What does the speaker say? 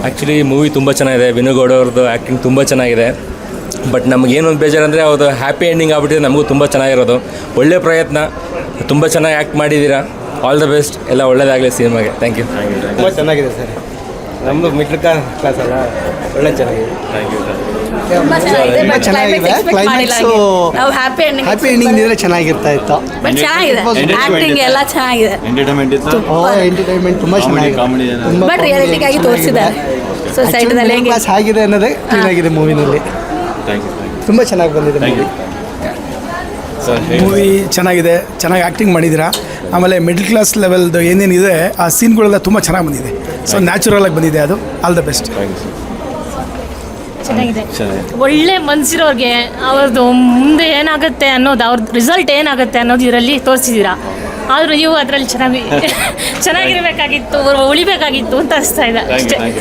Actually movie ತುಂಬ ಚೆನ್ನಾಗಿದೆ. ವಿನುಗೌಡ ಅವ್ರದ್ದು ಆ್ಯಕ್ಟಿಂಗ್ ತುಂಬ ಚೆನ್ನಾಗಿದೆ. ಬಟ್ ನಮಗೇನೊಂದು ಬೇಜಾರಂದರೆ ಅವ್ರದ್ದು ಹ್ಯಾಪಿ ಎಂಡಿಂಗ್ ಆಗ್ಬಿಟ್ಟಿದೆ. ನಮಗೂ ತುಂಬ ಚೆನ್ನಾಗಿರೋದು. ಒಳ್ಳೆ ಪ್ರಯತ್ನ, ತುಂಬ ಚೆನ್ನಾಗಿ ಆ್ಯಕ್ಟ್ ಮಾಡಿದ್ದೀರಾ. ಆಲ್ ದ ಬೆಸ್ಟ್, ಎಲ್ಲ ಒಳ್ಳೆಯದಾಗಲಿ ಸಿನಿಮಾಗೆ. Thank you. ತುಂಬ ಚೆನ್ನಾಗಿದೆ ಸರ್. ನಮ್ಮದು ಮಿಡ್ಲ್ ಕ್ಲಾಸ್ ಅಲ್ಲ, ಒಳ್ಳೆ ಚೆನ್ನಾಗಿದೆ. ತುಂಬಾ ಚೆನ್ನಾಗಿದೆ. ತುಂಬ ಬಟ್ ಚೆನ್ನಾಗಿದೆ. ಕ್ಲೈಮ್ಯಾಕ್ಸು ನಾವು ಹ್ಯಾಪಿ ಎಂಡಿಂಗ್ ಹ್ಯಾಪಿ ಎಂಡಿಂಗ್ ಇದ್ರೆ ಚೆನ್ನಾಗಿರ್ತಾ ಇತ್ತು. ಬಟ್ ಚೆನ್ನಾಗಿದೆ. ಆಕ್ಟಿಂಗ್ ಎಲ್ಲ ಚೆನ್ನಾಗಿದೆ. ಎಂಟರ್ಟೈನ್ಮೆಂಟ್ ಇತ್ತು. ಎಂಟರ್ಟೈನ್ಮೆಂಟ್ ತುಂಬ ಚೆನ್ನಾಗಿದೆ. ಕಾಮಿಡಿ ತುಂಬ ಬಟ್ ರಿಯಾಲಿಟಿಕ್ ಆಗಿ ತೋರಿಸಿದ್ದಾರೆ. ಸೊಸೈಟಿದಲ್ಲಿ ಹೆಂಗೆ ಕ್ಲಾಸ್ ಆಗಿದೆ ಅನ್ನೋದೇ ಕ್ಲೀನ್ ಆಗಿದೆ ಮೂವಿನಲ್ಲಿ. Thank you. ತುಂಬ ಚೆನ್ನಾಗಿ ಬಂದಿದೆ ಮೂವಿ. ಮೂವಿ ಚೆನ್ನಾಗಿದೆ, ಚೆನ್ನಾಗಿ ಆ್ಯಕ್ಟಿಂಗ್ ಮಾಡಿದ್ದೀರಾ. ಆಮೇಲೆ ಮಿಡ್ಲ್ ಕ್ಲಾಸ್ ಲೆವೆಲ್ದು ಏನೇನಿದೆ ಆ ಸೀನ್ಗಳೆಲ್ಲ ತುಂಬ ಚೆನ್ನಾಗಿ ಬಂದಿದೆ. ಸೊ ನ್ಯಾಚುರಲ್ ಆಗಿ ಬಂದಿದೆ. ಅದು ಆಲ್ ದ ಬೆಸ್ಟ್. ಚೆನ್ನಾಗಿದೆ. ಒಳ್ಳೆ ಮನಸ್ಸಿರೋರಿಗೆ ಅವ್ರದ್ದು ಮುಂದೆ ಏನಾಗುತ್ತೆ ಅನ್ನೋದು, ಅವ್ರದ್ದು ರಿಸಲ್ಟ್ ಏನಾಗುತ್ತೆ ಅನ್ನೋದು ಇದರಲ್ಲಿ ತೋರಿಸಿದ್ದೀರಾ. ಆದರೂ ನೀವು ಅದರಲ್ಲಿ ಚೆನ್ನಾಗಿರಬೇಕಾಗಿತ್ತು, ಉಳಿಬೇಕಾಗಿತ್ತು ಅಂತ ಅನಿಸ್ತಾ ಇದೆ ಅಷ್ಟೇ.